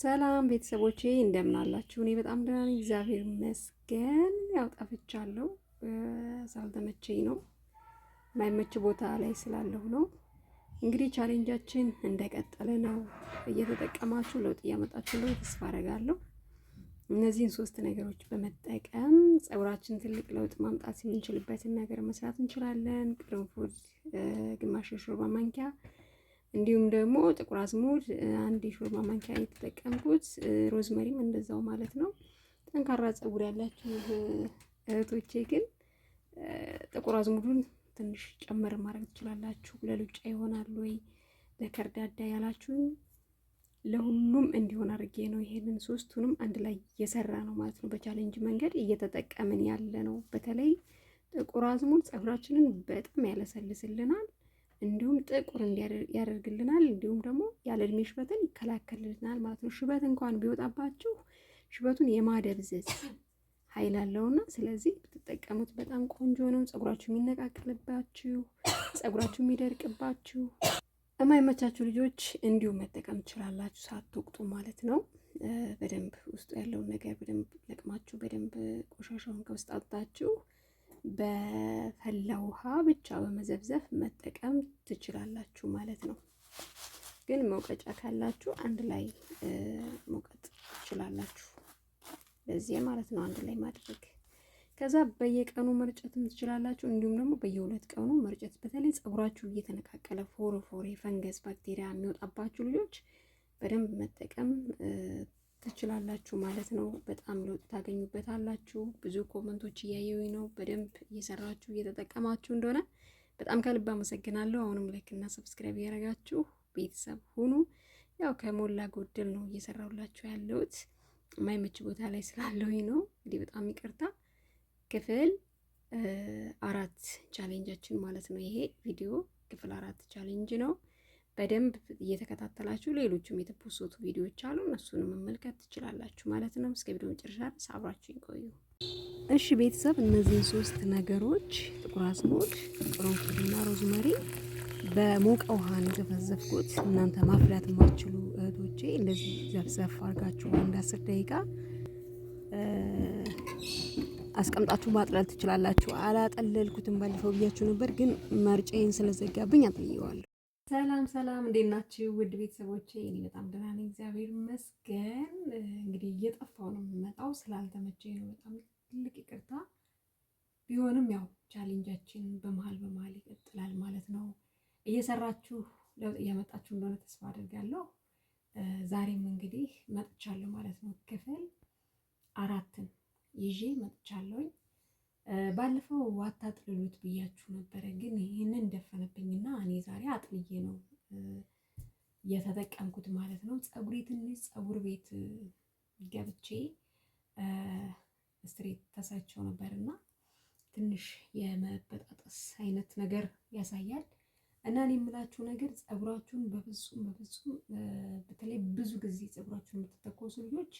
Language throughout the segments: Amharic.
ሰላም ቤተሰቦቼ እንደምን አላችሁ? እኔ በጣም ደህና ነኝ፣ እግዚአብሔር ይመስገን። ያው ጠፍቻለሁ፣ ሳልተመቸኝ ነው፣ ማይመች ቦታ ላይ ስላለሁ ነው። እንግዲህ ቻሌንጃችን እንደቀጠለ ነው። እየተጠቀማችሁ ለውጥ እያመጣችሁ ነው ተስፋ አደርጋለሁ። እነዚህን 3 ነገሮች በመጠቀም ፀጉራችን ትልቅ ለውጥ ማምጣት የምንችልበትን ነገር መስራት እንችላለን። ቅርንፉድ ግማሽ የሾርባ ማንኪያ እንዲሁም ደግሞ ጥቁር አዝሙድ 1 የሾርባ ማንኪያ የተጠቀምኩት፣ ሮዝመሪም እንደዛው ማለት ነው። ጠንካራ ፀጉር ያላችሁ እህቶቼ ግን ጥቁር አዝሙዱን ትንሽ ጨመር ማድረግ ትችላላችሁ። ለሉጫ ይሆናል ወይ ለከርዳዳ ያላችሁ ለሁሉም እንዲሆን አድርጌ ነው ይሄንን 3ቱንም አንድ ላይ እየሰራ ነው ማለት ነው። በቻሌንጅ መንገድ እየተጠቀምን ያለ ነው። በተለይ ጥቁር አዝሙድ ፀጉራችንን በጣም ያለሰልስልናል፣ እንዲሁም ጥቁር ያደርግልናል፣ እንዲሁም ደግሞ ያለ እድሜ ሽበትን ይከላከልልናል ማለት ነው። ሽበት እንኳን ቢወጣባችሁ ሽበቱን የማደብዘዝ ኃይል አለውና ስለዚህ ብትጠቀሙት በጣም ቆንጆ ነው። ፀጉራችሁ የሚነቃቀልባችሁ፣ ፀጉራችሁ የሚደርቅባችሁ፣ የማይመቻችሁ ልጆች እንዲሁ መጠቀም ትችላላችሁ ሳትወቅጡ ማለት ነው። በደንብ ውስጡ ያለውን ነገር በደንብ ለቅማችሁ በደንብ ቆሻሻውን ከውስጥ አውጥታችሁ በፈላ ውሃ ብቻ በመዘብዘፍ መጠቀም ትችላላችሁ ማለት ነው። ግን መውቀጫ ካላችሁ አንድ ላይ መውቀጥ ትችላላችሁ፣ ለዚህ ማለት ነው አንድ ላይ ማድረግ። ከዛ በየቀኑ መርጨትም ትችላላችሁ፣ እንዲሁም ደግሞ በየ2 ቀኑ መርጨት። በተለይ ፀጉራችሁ እየተነቃቀለ ፎሮፎሬ፣ ፈንገስ፣ ባክቴሪያ የሚወጣባችሁ ልጆች በደንብ መጠቀም ትችላላችሁ ማለት ነው። በጣም ለውጥ ታገኙበታላችሁ። ብዙ ኮመንቶች እያየሁኝ ነው። በደንብ እየሰራችሁ እየተጠቀማችሁ እንደሆነ በጣም ከልብ አመሰግናለሁ። አሁንም ላይክ እና ሰብስክራይብ እያደረጋችሁ ቤተሰብ ሁኑ። ያው ከሞላ ጎደል ነው እየሰራሁላችሁ ያለሁት፣ የማይመች ቦታ ላይ ስላለሁኝ ነው። እንግዲህ በጣም ይቅርታ። ክፍል 4 ቻሌንጃችን ማለት ነው። ይሄ ቪዲዮ ክፍል 4 ቻሌንጅ ነው። በደንብ እየተከታተላችሁ ሌሎችም የተፖስቱ ቪዲዮዎች አሉ፣ እነሱንም መመልከት ትችላላችሁ ማለት ነው። እስከ ቪዲዮ መጨረሻ ድረስ አብራችሁ ይቆዩ። እሺ ቤተሰብ፣ እነዚህን 3 ነገሮች ጥቁር አዝሙድ፣ ቅርንፉድና ሮዝመሪ በሞቀ ውሃ ነው የዘፈዘፍኩት። እናንተ ማፍላት የማትችሉ እህቶቼ እንደዚህ ዘፍዘፍ አድርጋችሁ 10 ደቂቃ አስቀምጣችሁ ማጥለል ትችላላችሁ። አላጠለልኩትም፣ ባለፈው ብያችሁ ነበር፣ ግን መርጬን ስለዘጋብኝ አጥልየዋለሁ። ሰላም ሰላም፣ እንዴት ናችሁ ውድ ቤተሰቦቼ? እኔ በጣም ደህና ነኝ፣ እግዚአብሔር ይመስገን። እንግዲህ እየጠፋው ነው የምመጣው፣ ስላልተመቸኝ ነው። በጣም ትልቅ ይቅርታ። ቢሆንም ያው ቻሌንጃችን በመሀል ይቀጥላል ማለት ነው። እየሰራችሁ ለውጥ እያመጣችሁ እንደሆነ ተስፋ አድርጋለሁ። ዛሬም እንግዲህ መጥቻለሁ ማለት ነው። ክፍል 4ን ይዤ መጥቻለሁኝ። ባለፈው አታጥልሉት ብያችሁ ነበረ፣ ግን ይህንን ደፈነብኝና እኔ ዛሬ አጥልዬ ነው የተጠቀምኩት ማለት ነው። ፀጉሬ ትንሽ ፀጉር ቤት ገብቼ ስትሬት ተሰርቼው ነበርና ትንሽ የመበጣጠስ አይነት ነገር ያሳያል። እና እኔ የምላችሁ ነገር ፀጉራችሁን በፍጹም በተለይ ብዙ ጊዜ ፀጉራችሁን የምትተኮሱ ልጆች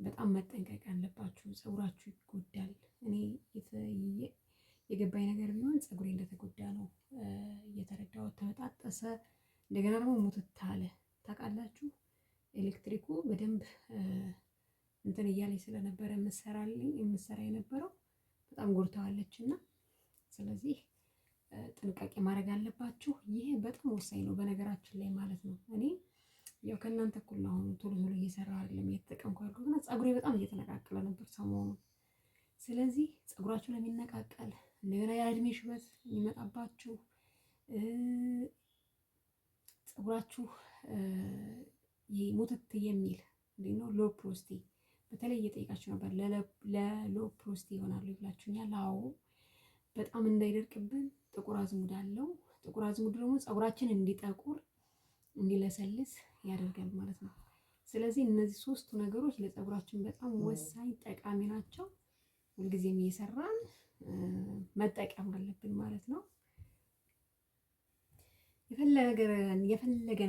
በጣም መጠንቀቅ አለባችሁ። ፀጉራችሁ ይጎዳል። እኔ የገባኝ ነገር ቢሆን ፀጉሬ እንደተጎዳ ነው እየተረዳሁት። ተበጣጠሰ፣ እንደገና ደግሞ ሙትት አለ። ታውቃላችሁ ኤሌክትሪኩ በደንብ እንትን እያለኝ ስለነበረ የምሰራ የነበረው በጣም ጎድተዋለች እና ስለዚህ ጥንቃቄ ማድረግ አለባችሁ። ይሄ በጣም ወሳኝ ነው በነገራችን ላይ ማለት ነው። እኔ ያው ከእናንተ እኩል ነው አሁን ቶሎ እየሰራ አይደለም እየተጠቀምኩ ያልኩት እና ፀጉሬ በጣም እየተነቃቀለ ነበር ሰሞኑን። ስለዚህ ፀጉራችሁ ለሚነቃቀል እንደገና የእድሜ ሽበት የሚመጣባችሁ ፀጉራችሁ ሙትት የሚል እንዴት ነው ሎ ፕሮስቲ በተለይ እየጠየቃችሁ ነበር። ለሎ ፕሮስቲ ይሆናሉ ይብላችሁኛል። አዎ በጣም እንዳይደርቅብን ጥቁር አዝሙድ አለው። ጥቁር አዝሙድ ደግሞ ፀጉራችን እንዲጠቁር እንዲለሰልስ ያደርጋል ማለት ነው። ስለዚህ እነዚህ 3ቱ ነገሮች ለፀጉራችን በጣም ወሳኝ ጠቃሚ ናቸው። ሁልጊዜም እየሰራን መጠቀም አለብን ማለት ነው። የፈለገ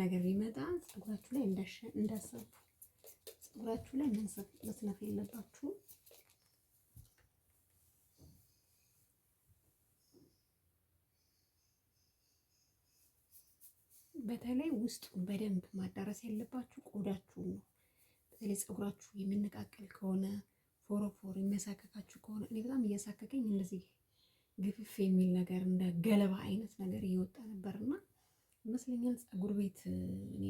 ነገር ቢመጣ ፀጉራችሁ ላይ እንዳሰፉ ፀጉራችሁ ላይ መስነፍ የለባችሁም። በተለይ ውስጡን በደንብ ማዳረስ ያለባችሁ ቆዳችሁ ነው። ፀጉራችሁ የሚነቃቀል ከሆነ ፎሮፎር የሚያሳከካችሁ ከሆነ እኔ በጣም እያሳከከኝ እንደዚህ ግፍፍ የሚል ነገር እንደ ገለባ አይነት ነገር እየወጣ ነበርና ይመስለኛል ፀጉር ቤት እኔ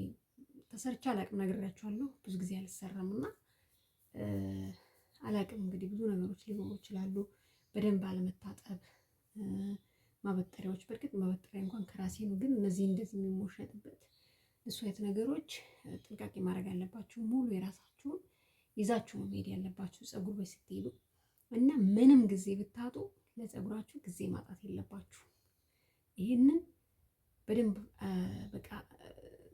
ተሰርቼ አላቅም፣ ነግሬያችኋለሁ። ብዙ ጊዜ አልሰራም እና አላቅም። እንግዲህ ብዙ ነገሮች ሊኖሩ ይችላሉ። በደንብ አለመታጠብ፣ ማበጠሪያዎች። በእርግጥ ማበጠሪያ እንኳን ከራሴ ነው፣ ግን እነዚህ እንደዚህ የሚሞሸጥበት እሱ አይነት ነገሮች ጥንቃቄ ማድረግ አለባችሁ። ሙሉ የራሳችሁን ይዛችሁ ነው መሄድ ያለባችሁ ፀጉር ቤት ስትሄዱ እና ምንም ጊዜ ብታጡ ለፀጉራችሁ ጊዜ ማጣት የለባችሁ። ይህንን በደንብ በቃ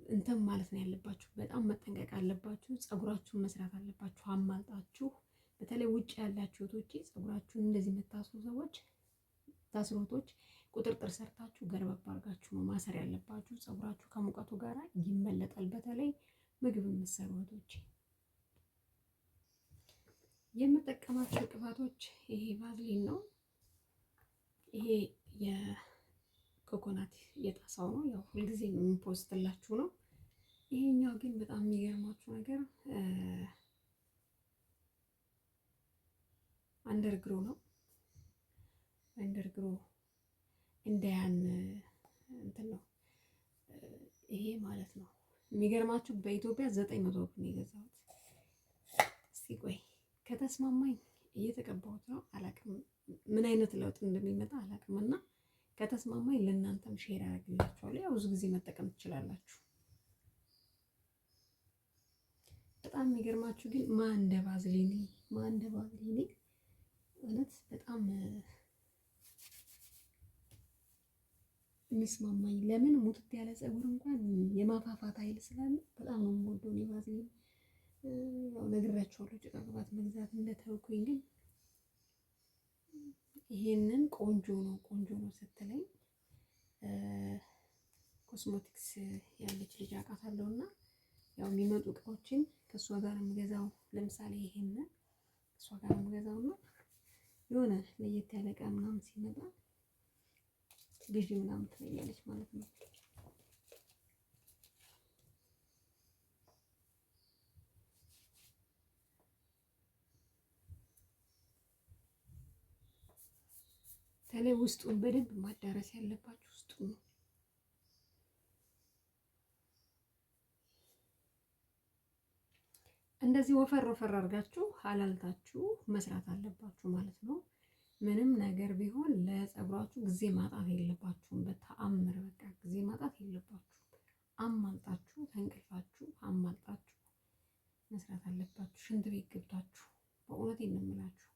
እንትን ማለት ነው ያለባችሁ። በጣም መጠንቀቅ አለባችሁ። ፀጉራችሁን መስራት አለባችሁ አማልጣችሁ። በተለይ ውጭ ያላችሁ እህቶቼ ፀጉራችሁን እንደዚህ የምታስሩ ሰዎች ታስሮቶች ቁጥርጥር ሰርታችሁ ገርበብ አድርጋችሁ ነው ማሰር ያለባችሁ። ፀጉራችሁ ከሙቀቱ ጋር ይመለጣል። በተለይ ምግብ የምትሰሩ እህቶቼ የምጠቀማቸው ቅባቶች ይሄ ቫዝሊን ነው። ይሄ የኮኮናት የጣሳው ነው። ያው ሁልጊዜ የምፖስትላችሁ ነው። ይሄኛው ግን በጣም የሚገርማችሁ ነገር አንደርግሮ ነው። አንደርግሮ እንደያን እንትን ነው ይሄ ማለት ነው። የሚገርማችሁ በኢትዮጵያ 900 ብር ነው የገዛሁት። እስቲ ቆይ ከተስማማኝ እየተቀባሁት ነው። አላቅም ምን አይነት ለውጥ እንደሚመጣ አላቅም። እና ከተስማማኝ ለእናንተም ሼር ያደርግላችኋለሁ። ያው ብዙ ጊዜ መጠቀም ትችላላችሁ። በጣም የሚገርማችሁ ግን ማን እንደ ቫዝሊኒ እውነት በጣም የሚስማማኝ። ለምን ሙትት ያለ ፀጉር እንኳን የማፋፋት ኃይል ስላለ በጣም ነው የምወደው ቫዝሊኒ። ያው ነግራችኋለሁ ጭቃ ቅባት መግዛት እንደተውኩኝ፣ ግን ይሄንን ቆንጆ ነው ስትለኝ ኮስሞቲክስ ያለች ልጅ አውቃታለሁና ያው የሚመጡ እቃዎችን ከእሷ ጋር የምገዛው። ለምሳሌ ይሄንን ከእሷ ጋር የምገዛውና የሆነ ለየት ያለ እቃ ምናምን ሲመጣ ግዢ ምናምን ትለኛለች ማለት ነው። ተለይ ውስጡን በደንብ ማዳረስ ያለባችሁ ውስጡ ነው። እንደዚህ ወፈር አድርጋችሁ አላልታችሁ መስራት አለባችሁ ማለት ነው። ምንም ነገር ቢሆን ለፀጉራችሁ ጊዜ ማጣት የለባችሁም። በተአምር በቃ ጊዜ ማጣት የለባችሁም። አማልጣችሁ ተንቅልፋችሁ አማልጣችሁ መስራት አለባችሁ። ሽንት ቤት ገብታችሁ በእውነቴን ነው የምላችሁ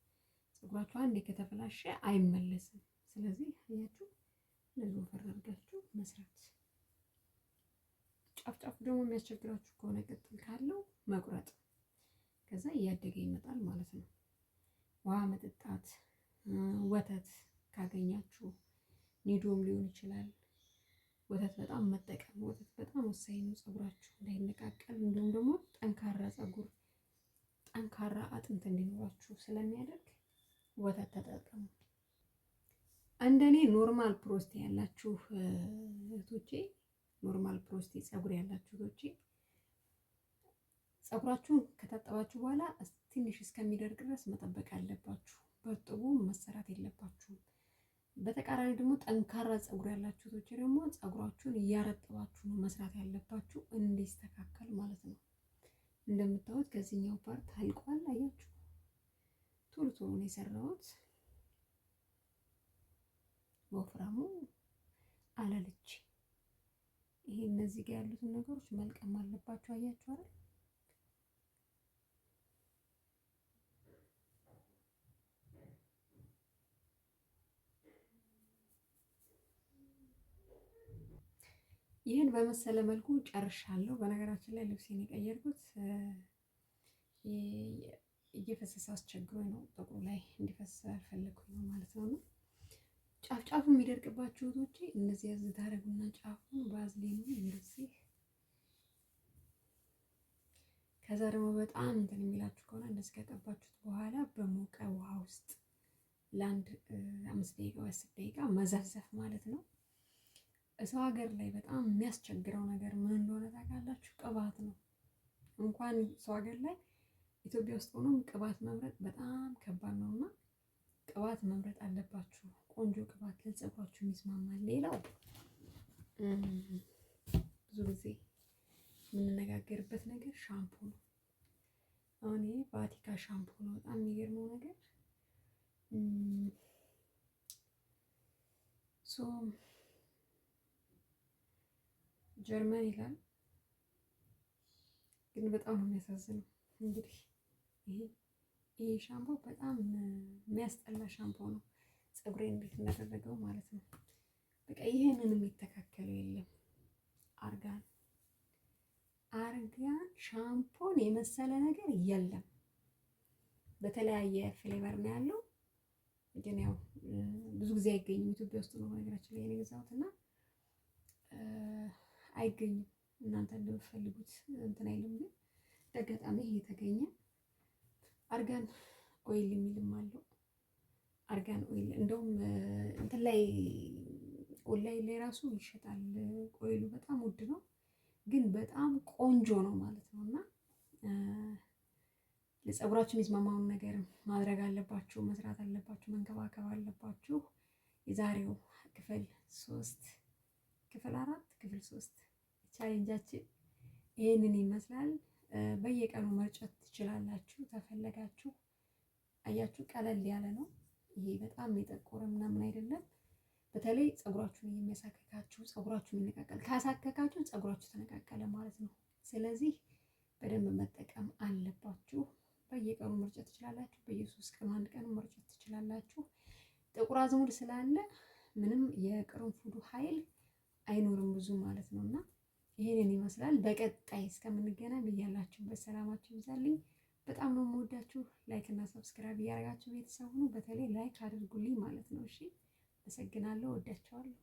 ፀጉራችሁ አንዴ ከተበላሸ አይመለስም። ስለዚህ አያችሁ እንደዚህ ወፈር አድርጋችሁ መስራት። ጫፍ ደግሞ የሚያስቸግራችሁ ከሆነ ቅጥል ካለው መቁረጥ፣ ከዛ እያደገ ይመጣል ማለት ነው። ውሃ መጠጣት፣ ወተት ካገኛችሁ ኒዶም ሊሆን ይችላል። ወተት በጣም መጠቀም፣ ወተት በጣም ወሳኝ ነው ፀጉራችሁ እንዳይነቃቀል፣ እንዲሁም ደግሞ ጠንካራ ፀጉር ጠንካራ አጥንት እንዲኖራችሁ ስለሚያደርግ ወተት ተጠቀሙ። እንደኔ ኖርማል ፕሮስቴ ያላችሁ እህቶቼ፣ ኖርማል ፕሮስቴ ፀጉር ያላችሁ እህቶቼ ፀጉራችሁን ከታጠባችሁ በኋላ ትንሽ እስከሚደርቅ ድረስ መጠበቅ አለባችሁ። በእርጥቡ መሰራት የለባችሁም። በተቃራኒ ደግሞ ጠንካራ ፀጉር ያላችሁ እህቶቼ ደግሞ ፀጉራችሁን እያረጠባችሁ ነው መስራት ያለባችሁ እንዲስተካከል ማለት ነው። እንደምታዩት ከዚህኛው ፓርት አልቋል። አያችሁ ቶሎ ነው የሰራሁት። ወፍራሙ አለልች። ይሄ እነዚህ ጋር ያሉትን ነገሮች መልቀም አለባችሁ። አያችሁ አይደል? ይህን በመሰለ መልኩ ጨርሻለሁ። በነገራችን ላይ ልብሴን የቀየርኩት እየፈሰሰ አስቸግሮኝ ነው። ጥቁሩ ላይ እንዲፈስ አልፈለኩኝ ነው ማለት ነው። ጫፍ የሚደርቅባችሁ እህቶቼ እንደዚህ ያዝ ታረጉና ጫፉን ቫዝሊኑ እንደዚህ። ከዛ ደግሞ በጣም እንትን የሚላችሁ ከሆነ እንደዚህ ከቀባችሁት በኋላ በሞቀ ውሃ ውስጥ ለአንድ 5 ደቂቃ ወይ 10 ደቂቃ መዘፍዘፍ ማለት ነው። ሰው ሀገር ላይ በጣም የሚያስቸግረው ነገር ምን እንደሆነ ታውቃላችሁ? ቅባት ነው። እንኳን ሰው ሀገር ላይ ኢትዮጵያ ውስጥ ሆኖም ቅባት መምረጥ በጣም ከባድ ነው እና ቅባት መምረጥ አለባችሁ። ቆንጆ ቅባት ለፀጉራችሁ የሚስማማል። ሌላው ብዙ ጊዜ የምንነጋገርበት ነገር ሻምፖ ነው። አሁን ይሄ ቫቲካ ሻምፖ ነው። በጣም የሚገርመው ነገር ጀርመን ይላል፣ ግን በጣም ነው የሚያሳዝነው። እንግዲህ ይሄ ሻምፖ በጣም የሚያስጠላ ሻምፖ ነው። ፀጉሬን እንዴት እንዳደረገው ማለት ነው። በቃ ይሄንን የሚተካከለው የለም። አርጋን ሻምፖን የመሰለ ነገር የለም። በተለያየ ፍሌቨር ነው ያለው፣ ግን ያው ብዙ ጊዜ አይገኝም። ኢትዮጵያ ውስጥ ነው ነገራችን ላይ የገዛሁት እና አይገኝም። እናንተ እንደምትፈልጉት እንትን አይልም። ግን በአጋጣሚ ይሄ የተገኘ አርጋን ኦይል የሚልም አለው። አርጋን ኦይል እንደውም እንትን ላይ ኦንላይን ላይ ራሱ ይሸጣል። ኦይሉ በጣም ውድ ነው፣ ግን በጣም ቆንጆ ነው ማለት ነው። እና ለፀጉራችሁ የሚስማማውን ነገር ማድረግ አለባችሁ፣ መስራት አለባችሁ፣ መንከባከብ አለባችሁ። የዛሬው ክፍል 3 ክፍል 4 ክፍል 3 ቻሌንጃችን ይህንን ይመስላል። በየቀኑ መርጨት ትችላላችሁ ተፈለጋችሁ። አያችሁ፣ ቀለል ያለ ነው። ይሄ በጣም የጠቆረ ምናምን አይደለም። በተለይ ፀጉራችሁን የሚያሳክካችሁ፣ ፀጉራችሁን የሚነቃቀል ካሳከካችሁ ፀጉራችሁ ተነቃቀለ ማለት ነው። ስለዚህ በደንብ መጠቀም አለባችሁ። በየቀኑ መርጨት ትችላላችሁ። በየ3 ቀኑ 1 ቀን መርጨት ትችላላችሁ። ጥቁር አዝሙድ ስላለ ምንም የቅርንፉዱ ኃይል አይኖርም ብዙ ማለት ነው። እና ይሄንን ይመስላል። በቀጣይ እስከምንገናኝ ብያላችሁበት ሰላማችሁ ይብዛልኝ። በጣም ነው የምወዳችሁ። ላይክ እና ሰብስክራይብ እያደረጋችሁ ቤተሰብ ሁኑ። በተለይ ላይክ አድርጉልኝ ማለት ነው። እሺ፣ አመሰግናለሁ። ወዳችኋለሁ።